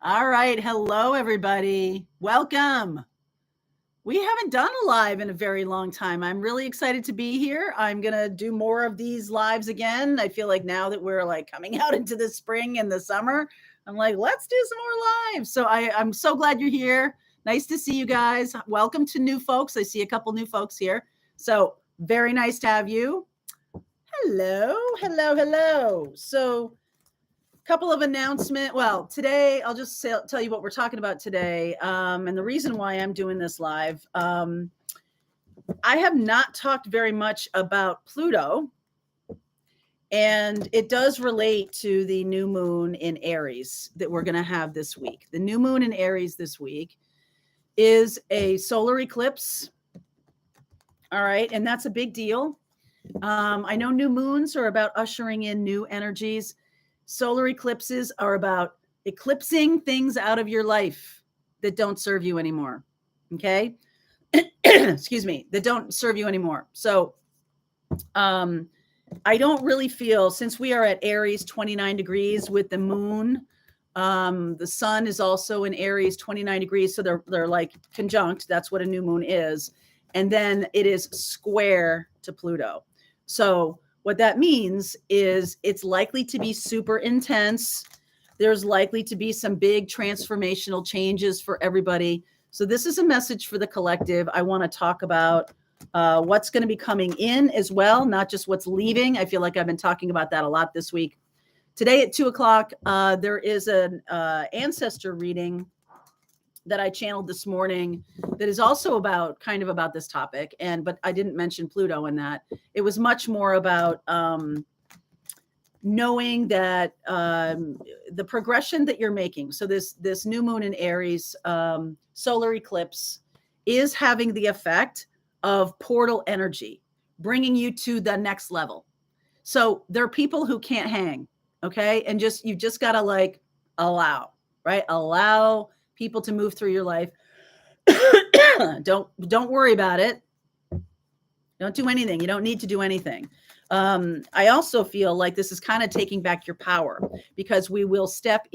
All right. Hello, everybody. Welcome. We haven't done a live in a very long time. I'm really excited to be here. I'm going to do more of these lives again. I feel like now that we're like coming out into the spring and the summer, I'm like, let's do some more lives. So I'm so glad you're here. Nice to see you guys. Welcome to new folks. I see a couple new folks here. So very nice to have you. Hello, hello, hello. So couple of announcement. Well, today I'll just tell you what we're talking about today, and the reason why I'm doing this live. I have not talked very much about Pluto, and it does relate to the new moon in Aries that we're going to have this week. The new moon in Aries this week is a solar eclipse. All right, and that's a big deal. I know new moons are about ushering in new energies. Solar eclipses are about eclipsing things out of your life that don't serve you anymore. Okay. Excuse me, that don't serve you anymore. So I don't really feel, since we are at Aries 29 degrees with the moon, the sun is also in Aries 29 degrees. So they're like conjunct. That's what a new moon is. And then it is square to Pluto. So what that means is it's likely to be super intense. There's likely to be some big transformational changes for everybody. So this is a message for the collective. I want to talk about what's going to be coming in as well, not just what's leaving. I feel like I've been talking about that a lot this week. Today at 2:00, there is an ancestor reading that I channeled this morning that is also about this topic. But I didn't mention Pluto in that. It was much more about knowing that the progression that you're making. So this new moon in Aries solar eclipse is having the effect of portal energy, bringing you to the next level. So there are people who can't hang. Okay. And you just got to like allow, right? Allow people to move through your life. Don't worry about it. Don't do anything. You don't need to do anything. I also feel like this is kind of taking back your power, because we'll be stepping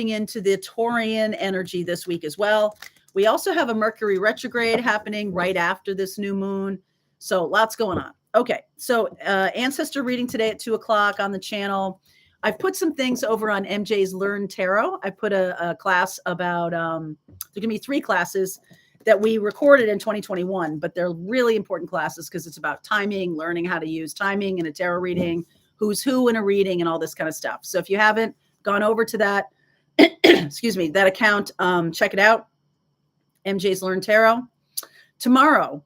into the Taurian energy this week as well. We also have a Mercury retrograde happening right after this new moon. So lots going on. Okay. So ancestor reading today at 2:00 on the channel. I've put some things over on MJ's Learn Tarot. I put a class about, there can be 3 classes that we recorded in 2021, but they're really important classes because it's about timing, learning how to use timing in a tarot reading, who's who in a reading, and all this kind of stuff. So if you haven't gone over to that, excuse me, that account, check it out. MJ's Learn Tarot. Tomorrow,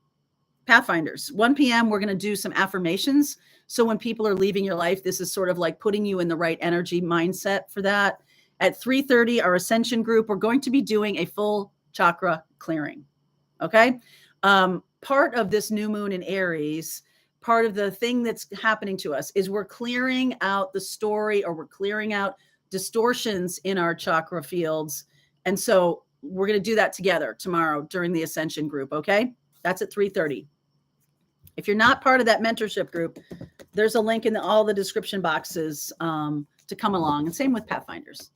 Pathfinders, 1 p.m., we're going to do some affirmations. So when people are leaving your life, this is sort of like putting you in the right energy mindset for that. At 3:30, our Ascension group, we're going to be doing a full chakra clearing. Okay. Part of this new moon in Aries, part of the thing that's happening to us is we're clearing out the story, or we're clearing out distortions in our chakra fields. And so we're going to do that together tomorrow during the Ascension group. Okay. That's at 3:30. If you're not part of that mentorship group, there's a link in all the description boxes to come along. And same with Pathfinders.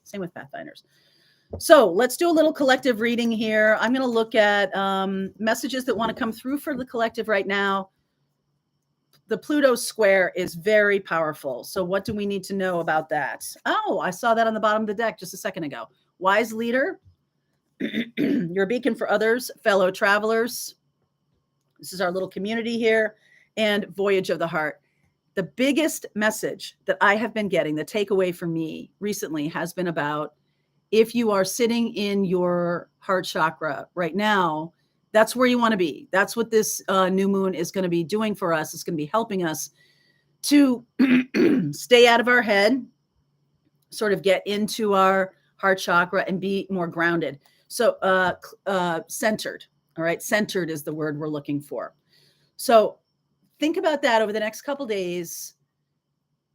So let's do a little collective reading here. I'm going to look at messages that want to come through for the collective right now. The Pluto square is very powerful. So what do we need to know about that? Oh, I saw that on the bottom of the deck just a second ago. Wise leader. You're a beacon for others, fellow travelers. This is our little community here. And voyage of the heart. The biggest message that I have been getting, the takeaway for me recently, has been about, if you are sitting in your heart chakra right now, that's where you want to be. That's what this new moon is going to be doing for us. It's going to be helping us to stay out of our head, sort of get into our heart chakra and be more grounded. So centered. All right. Centered is the word we're looking for. So think about that over the next couple days.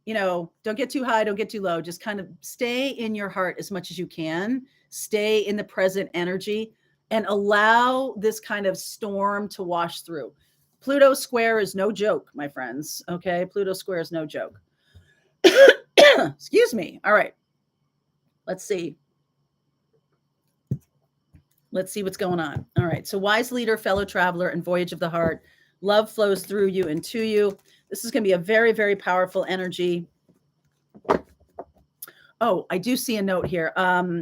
Don't get too high, don't get too low. Just kind of stay in your heart as much as you can. Stay in the present energy and allow this kind of storm to wash through. Pluto square is no joke, my friends. Okay. Pluto square is no joke. Excuse me. All right. Let's see. Let's see what's going on. All right. So, wise leader, fellow traveler, and voyage of the heart. Love flows through you and to you. This is going to be a very, very powerful energy. Oh, I do see a note here.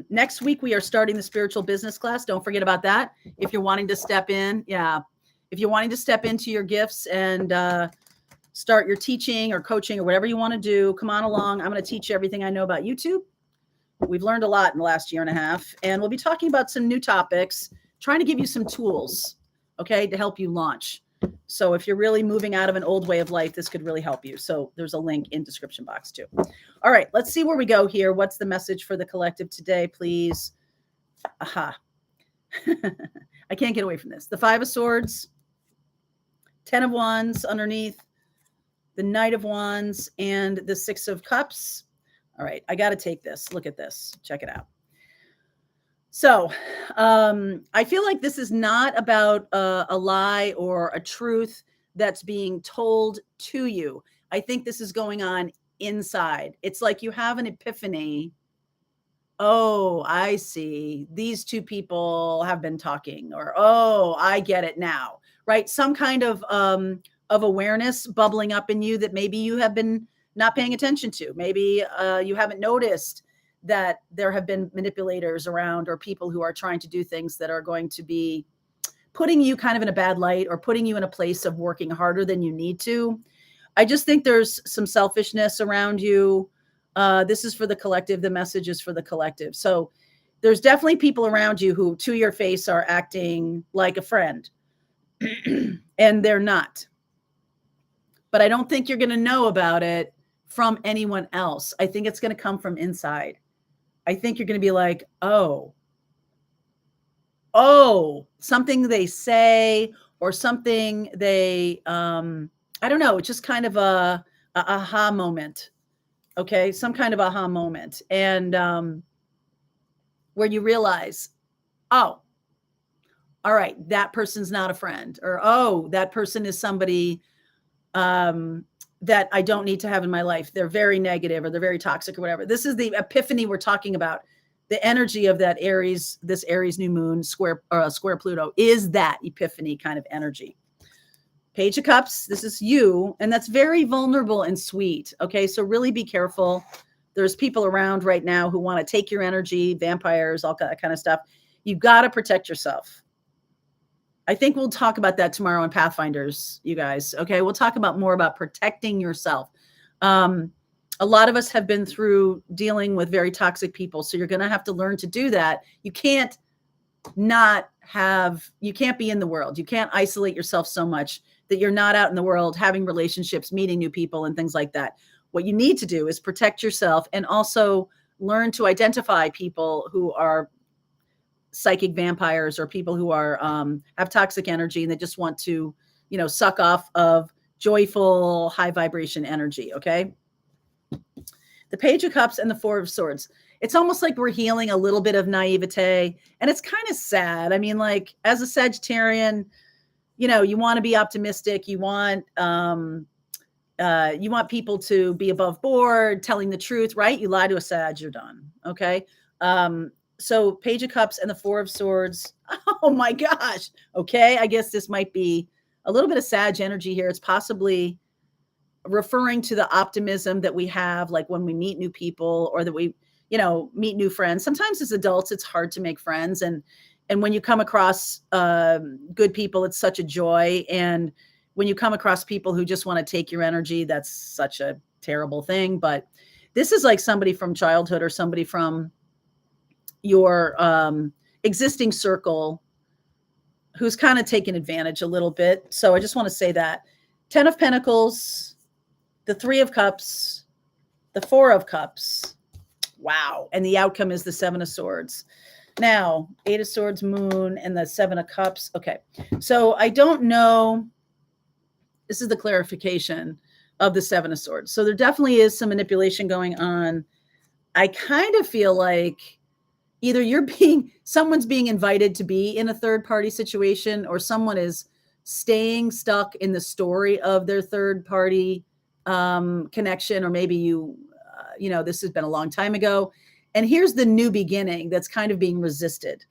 Next week, we are starting the spiritual business class. Don't forget about that. If you're wanting to step in, yeah. If you're wanting to step into your gifts and start your teaching or coaching or whatever you want to do, come on along. I'm going to teach you everything I know about YouTube. We've learned a lot in the last year and a half, and we'll be talking about some new topics, trying to give you some tools, okay, to help you launch. So if you're really moving out of an old way of life, this could really help you. So there's a link in description box too. All right, let's see where we go here. What's the message for the collective today, please? Aha. I can't get away from this. The Five of Swords, 10 of Wands underneath, the Knight of Wands, and the Six of Cups. All right, I got to take this. Look at this. Check it out. So I feel like this is not about a lie or a truth that's being told to you. I think this is going on inside. It's like you have an epiphany. Oh, I see. These two people have been talking, or oh, I get it now. Right? Some kind of awareness bubbling up in you that maybe you have been not paying attention to. Maybe you haven't noticed that there have been manipulators around or people who are trying to do things that are going to be putting you kind of in a bad light or putting you in a place of working harder than you need to. I just think there's some selfishness around you. This is for the collective. The message is for the collective. So there's definitely people around you who to your face are acting like a friend and they're not. But I don't think you're going to know about it from anyone else. I think it's going to come from inside. I think you're going to be like, oh, something they say or something they, I don't know. It's just kind of a aha moment. Okay. Some kind of aha moment. And where you realize, oh, all right, that person's not a friend, or, oh, that person is somebody that I don't need to have in my life. They're very negative or they're very toxic or whatever. This is the epiphany we're talking about. The energy of that Aries, this Aries new moon square Pluto is that epiphany kind of energy. Page of Cups, this is you, and that's very vulnerable and sweet. Okay, so really be careful. There's people around right now who want to take your energy, vampires, all that kind of stuff. You've got to protect yourself. I think we'll talk about that tomorrow on Pathfinders, you guys. Okay, we'll talk about more about protecting yourself. A lot of us have been through dealing with very toxic people, so you're going to have to learn to do that. You can't be in the world. You can't isolate yourself so much that you're not out in the world having relationships, meeting new people and things like that. What you need to do is protect yourself and also learn to identify people who are psychic vampires or people who are have toxic energy and they just want to, suck off of joyful, high vibration energy. Okay. The Page of Cups and the Four of Swords. It's almost like we're healing a little bit of naivete, and it's kind of sad. I mean, like as a Sagittarian, you want to be optimistic. You want people to be above board, telling the truth, right? You lie to a Sag, you're done. Okay. So Page of Cups and the Four of Swords. Oh my gosh. Okay. I guess this might be a little bit of Sag energy here. It's possibly referring to the optimism that we have, like when we meet new people or that we, meet new friends. Sometimes as adults, it's hard to make friends. And when you come across good people, it's such a joy. And when you come across people who just want to take your energy, that's such a terrible thing. But this is like somebody from childhood or somebody from your existing circle who's kind of taken advantage a little bit. So I just want to say that. 10 of Pentacles, the 3 of Cups, the 4 of Cups. Wow. And the outcome is the 7 of Swords. Now, 8 of Swords, Moon, and the 7 of Cups. Okay. So I don't know. This is the clarification of the 7 of Swords. So there definitely is some manipulation going on. I kind of feel like either someone's being invited to be in a third party situation, or someone is staying stuck in the story of their third party connection, or maybe this has been a long time ago And here's the new beginning that's kind of being resisted.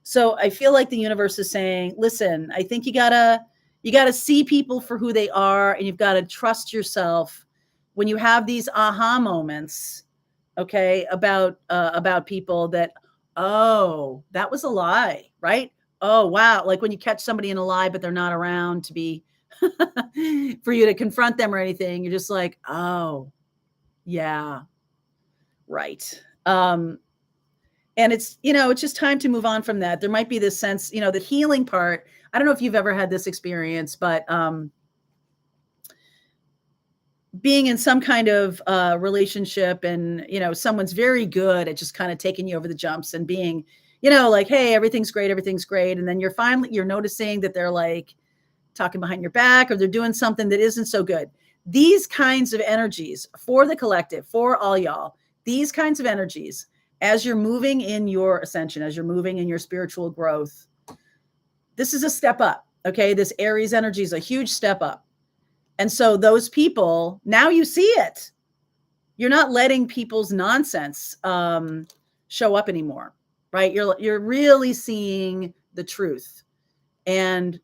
So I feel like the universe is saying, listen, I think you gotta see people for who they are, and you've got to trust yourself when you have these aha moments, okay, about people that, oh, that was a lie, right? Oh, wow. Like when you catch somebody in a lie, but they're not around to be for you to confront them or anything, you're just like, oh, yeah, right. And it's, it's just time to move on from that. There might be this sense, the healing part. I don't know if you've ever had this experience, but being in some kind of relationship, and someone's very good at just kind of taking you over the jumps and being, like, hey, everything's great, and then you're noticing that they're like talking behind your back, or they're doing something that isn't so good. These kinds of energies, for the collective, for all y'all, these kinds of energies, as you're moving in your ascension, as you're moving in your spiritual growth, this is a step up. Okay, this Aries energy is a huge step up. And so those people, now you see it. You're not letting people's nonsense show up anymore, right? You're really seeing the truth. And,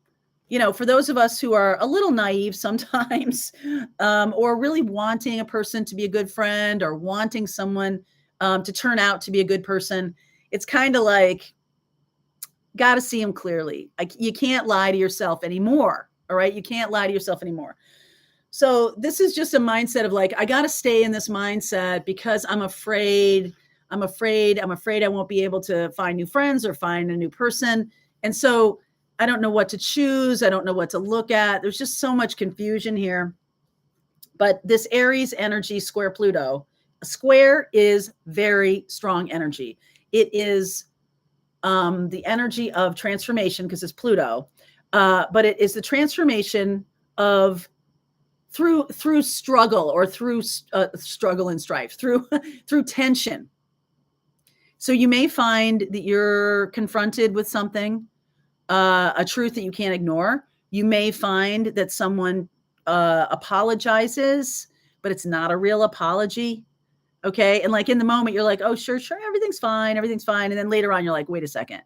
for those of us who are a little naive sometimes, or really wanting a person to be a good friend, or wanting someone to turn out to be a good person, it's kind of like, got to see them clearly. You can't lie to yourself anymore. All right. You can't lie to yourself anymore. So this is just a mindset of like, I got to stay in this mindset because I'm afraid I won't be able to find new friends or find a new person. And so I don't know what to choose. I don't know what to look at. There's just so much confusion here. But this Aries energy square Pluto, a square is very strong energy. It is the energy of transformation because it's Pluto, but it is the transformation of through struggle, or through struggle and strife, through tension. So you may find that you're confronted with something, a truth that you can't ignore. You may find that someone apologizes, but it's not a real apology. Okay. And like in the moment, you're like, oh, sure, everything's fine. And then later on, you're like, wait a second,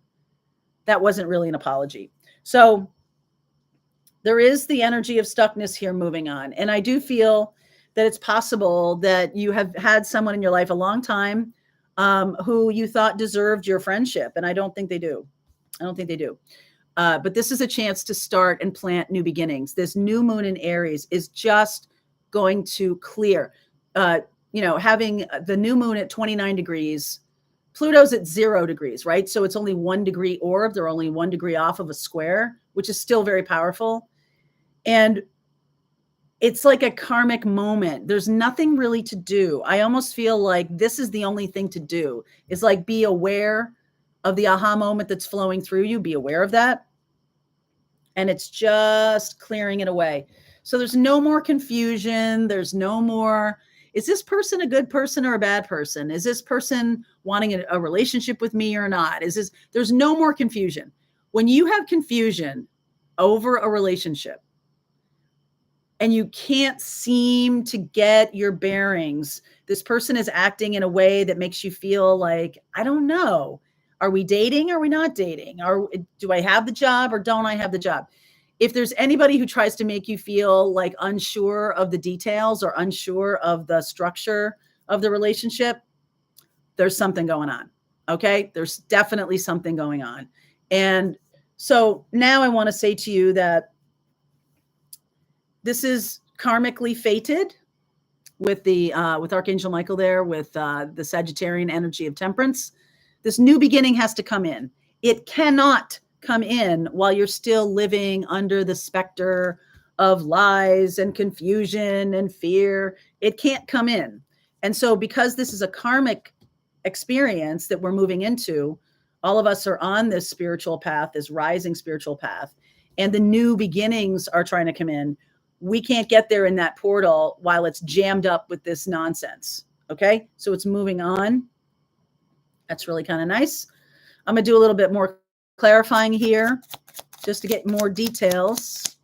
that wasn't really an apology. So there is the energy of stuckness here moving on. And I do feel that it's possible that you have had someone in your life a long time who you thought deserved your friendship. And I don't think they do. But this is a chance to start and plant new beginnings. This new moon in Aries is just going to clear. Having the new moon at 29 degrees, Pluto's at 0 degrees, right? So it's only 1 degree orb. They're only 1 degree off of a square, which is still very powerful. And it's like a karmic moment. There's nothing really to do. I almost feel like this is the only thing to do, is like be aware of the aha moment that's flowing through you. Be aware of that. And it's just clearing it away. So there's no more confusion. There's no more, is this person a good person or a bad person? Is this person wanting a relationship with me or not? There's no more confusion. When you have confusion over a relationship and you can't seem to get your bearings, this person is acting in a way that makes you feel like, I don't know. Are we dating? Are we not dating? Do I have the job or don't I have the job? If there's anybody who tries to make you feel like unsure of the details or unsure of the structure of the relationship, there's something going on. Okay. There's definitely something going on. And so now I want to say to you that this is karmically fated with with Archangel Michael there, with the Sagittarian energy of temperance. This new beginning has to come in. It cannot come in while you're still living under the specter of lies and confusion and fear. It can't come in. And so because this is a karmic experience that we're moving into, all of us are on this spiritual path, this rising spiritual path, and the new beginnings are trying to come in. We can't get there in that portal while it's jammed up with this nonsense. Okay. So it's moving on. That's really kind of nice. I'm going to do a little bit more clarifying here just to get more details.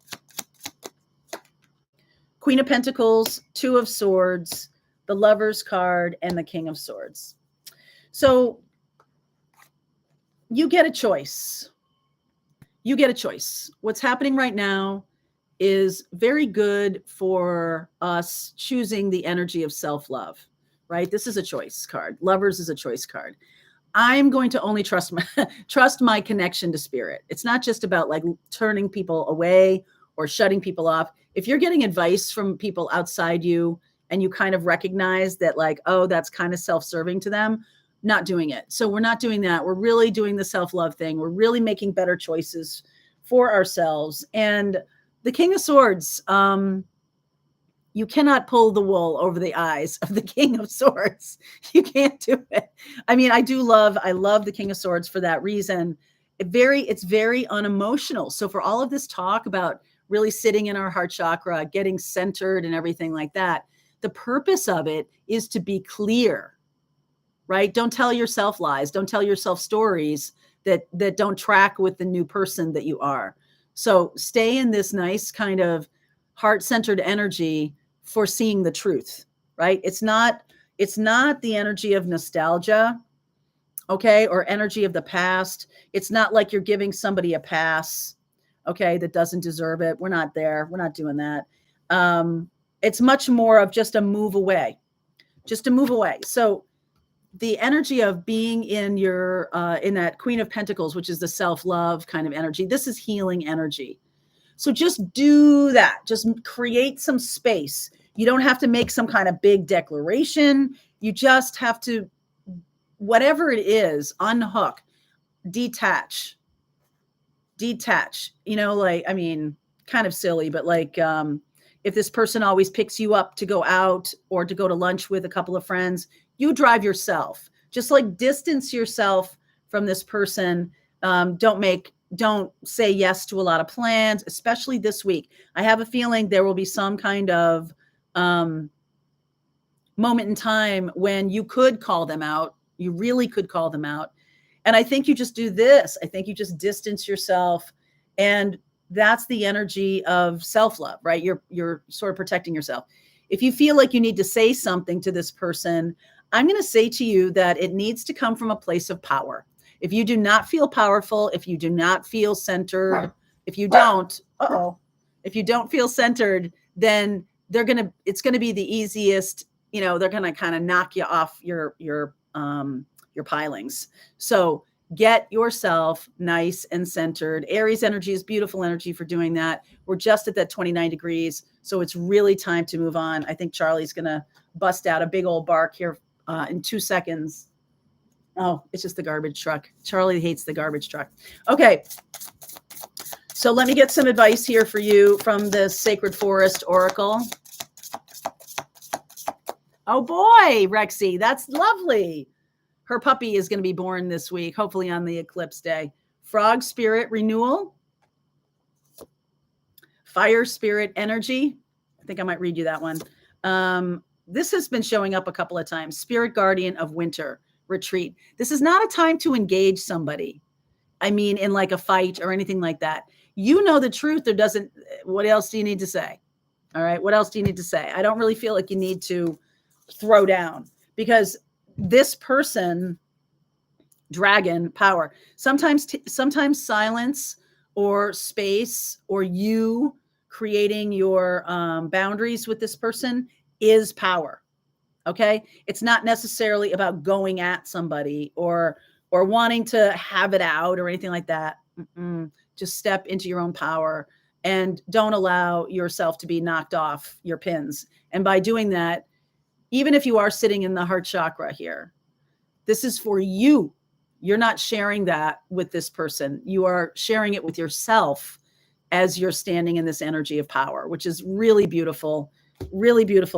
Queen of Pentacles, Two of Swords, the Lover's card, and the King of Swords. So you get a choice. You get a choice. What's happening right now is very good for us choosing the energy of self-love, right? This is a choice card. Lovers is a choice card. I'm going to only trust my connection to spirit. It's not just about like turning people away or shutting people off. If you're getting advice from people outside you and you kind of recognize that like, oh, that's kind of self-serving to them, not doing it. So we're not doing that. We're really doing the self-love thing. We're really making better choices for ourselves. And the King of Swords, you cannot pull the wool over the eyes of the King of Swords. You can't do it. I mean, I love the King of Swords for that reason. It's very unemotional. So for all of this talk about really sitting in our heart chakra, getting centered and everything like that, the purpose of it is to be clear, right? Don't tell yourself lies. Don't tell yourself stories that don't track with the new person that you are. So stay in this nice kind of heart-centered energy for seeing the truth, right? It's not the energy of nostalgia, okay, or energy of the past. It's not like you're giving somebody a pass, okay, that doesn't deserve it. We're not there. We're not doing that. It's much more of just a move away, So the energy of being in your in that Queen of Pentacles, which is the self-love kind of energy, this is healing energy. So just do that. Just create some space. You don't have to make some kind of big declaration. You just have to, whatever it is, unhook, detach. Like, I mean, kind of silly, but like if this person always picks you up to go out or to go to lunch with a couple of friends, you drive yourself. Just like distance yourself from this person. Don't say yes to a lot of plans, especially this week. I have a feeling there will be some kind of moment in time when you could call them out. You really could call them out. And I think you just do this. I think you just distance yourself. And that's the energy of self-love, right? You're sort of protecting yourself. If you feel like you need to say something to this person, I'm going to say to you that it needs to come from a place of power. If you do not feel powerful, if you do not feel centered, if you don't feel centered, then it's going to be the easiest, they're going to kind of knock you off your pilings. So get yourself nice and centered. Aries energy is beautiful energy for doing that. We're just at that 29 degrees. So it's really time to move on. I think Charlie's going to bust out a big old bark here in 2 seconds. Oh, it's just the garbage truck. Charlie hates the garbage truck. Okay. So let me get some advice here for you from the Sacred Forest Oracle. Oh boy, Rexy, that's lovely. Her puppy is going to be born this week, hopefully on the eclipse day. Frog spirit renewal. Fire spirit energy. I think I might read you that one. This has been showing up a couple of times. Spirit guardian of winter retreat. This is not a time to engage somebody. I mean, in like a fight or anything like that. You know the truth. What else do you need to say? All right. What else do you need to say? I don't really feel like you need to throw down, because this person, dragon power, sometimes silence or space or you creating your boundaries with this person is power. Okay. It's not necessarily about going at somebody or wanting to have it out or anything like that. Just step into your own power and don't allow yourself to be knocked off your pins. And by doing that, even if you are sitting in the heart chakra here, this is for you. You're not sharing that with this person. You are sharing it with yourself as you're standing in this energy of power, which is really beautiful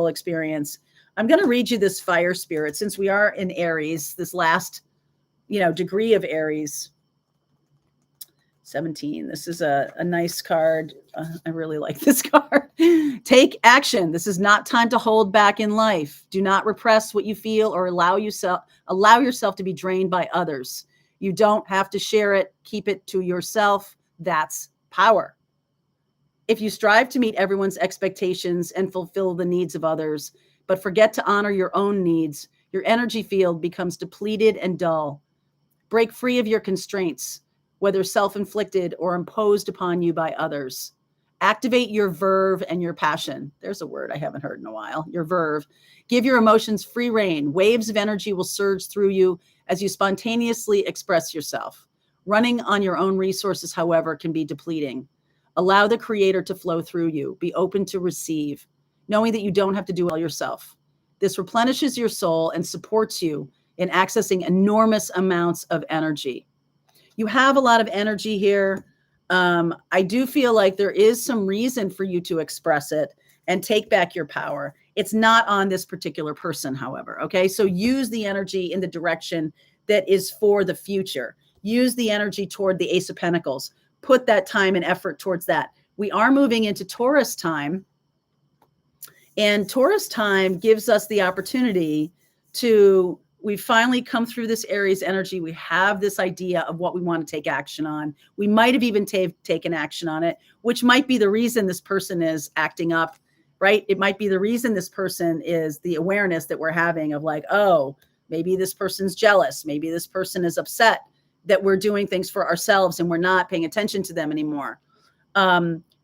experience. I'm going to read you this fire spirit since we are in Aries, this last, degree of Aries. 17. This is a nice card. I really like this card. Take action. This is not time to hold back in life. Do not repress what you feel or allow yourself to be drained by others. You don't have to share it. Keep it to yourself. That's power. If you strive to meet everyone's expectations and fulfill the needs of others, but forget to honor your own needs, Your energy field becomes depleted and dull. Break free of your constraints, whether self-inflicted or imposed upon you by others. Activate your verve and your passion. There's a word I haven't heard in a while. Your verve. Give your emotions free rein. Waves of energy will surge through you as you spontaneously express yourself. Running on your own resources, however, can be depleting. Allow the creator to flow through you. Be open to receive, knowing that you don't have to do it all yourself. This replenishes your soul and supports you in accessing enormous amounts of energy. You have a lot of energy here. I do feel like there is some reason for you to express it and take back your power. It's not on this particular person, however. Okay. So use the energy in the direction that is for the future. Use the energy toward the Ace of Pentacles. Put that time and effort towards that. We are moving into Taurus time. And Taurus time gives us the opportunity to, we finally come through this Aries energy. We have this idea of what we want to take action on. We might have even taken action on it, which might be the reason this person is acting up, right? It might be the reason this person is the awareness that we're having of like, oh, maybe this person's jealous. Maybe this person is upset that we're doing things for ourselves and we're not paying attention to them anymore.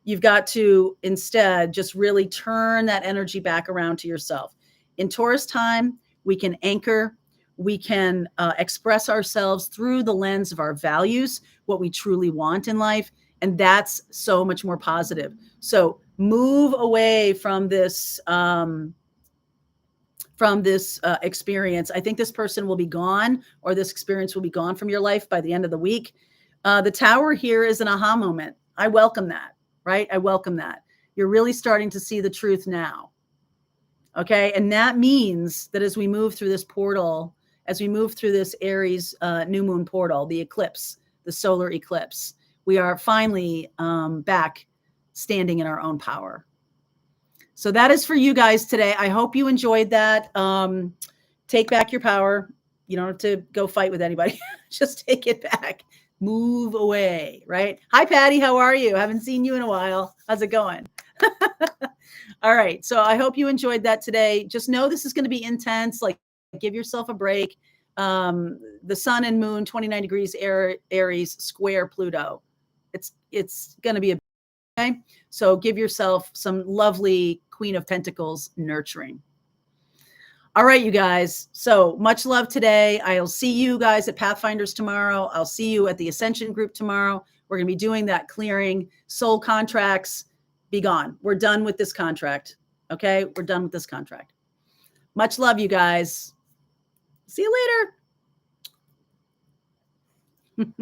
You've got to instead just really turn that energy back around to yourself. In Taurus time, we can anchor, we can express ourselves through the lens of our values, what we truly want in life. And that's so much more positive. So move away from this experience. I think this person will be gone, or this experience will be gone from your life by the end of the week. The Tower here is an aha moment. I welcome that. Right? I welcome that. You're really starting to see the truth now. Okay. And that means that as we move through this portal, as we move through this Aries new moon portal, the eclipse, the solar eclipse, we are finally back standing in our own power. So that is for you guys today. I hope you enjoyed that. Take back your power. You don't have to go fight with anybody. Just take it back. Move away, right? Hi, Patty. How are you? Haven't seen you in a while. How's it going? All right. So I hope you enjoyed that today. Just know this is going to be intense. Like, give yourself a break. The sun and moon, 29 degrees Aries square Pluto. It's going to be okay. So give yourself some lovely Queen of Pentacles nurturing. All right, you guys. So much love today. I'll see you guys at Pathfinders tomorrow. I'll see you at the Ascension group tomorrow. We're going to be doing that clearing. Soul contracts, be gone. We're done with this contract. Okay? We're done with this contract. Much love, you guys. See you later.